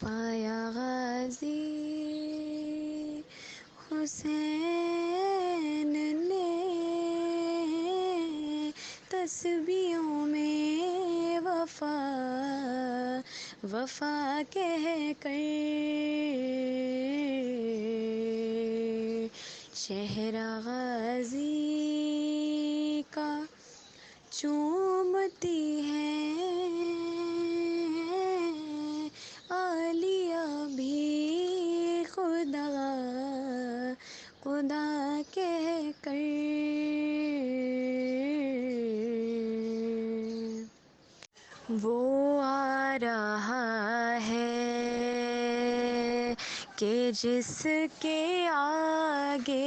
پایا غازی حسین نے تسبیحوں میں وفا وفا کہہ کر، چہرہ غازی کا چومتی ہے عالیہ بھی خدا خدا کہہ کر، وہ آ رہا ہے کہ جس کے آگے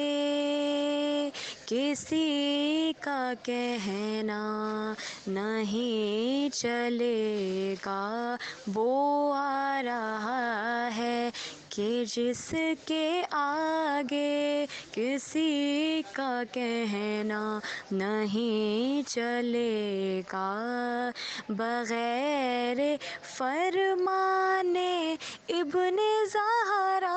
کسی کا کہنا نہیں چلے گا، وہ آ رہا ہے کہ جس کے آگے کسی کا کہنا نہیں چلے گا، بغیر فرمانے ابن زہرا،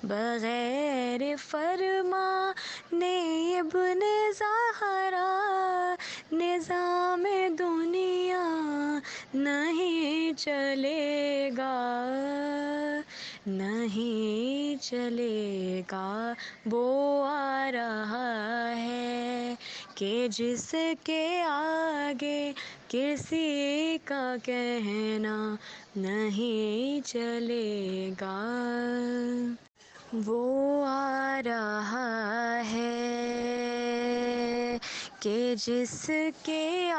بغیر فرمانے ابن زہرا، نظام دنیا نہیں چلے گا، نہیں چلے گا، وہ آ رہا ہے کہ جس کے آگے کسی کا کہنا نہیں چلے گا، وہ آ رہا ہے کہ جس کے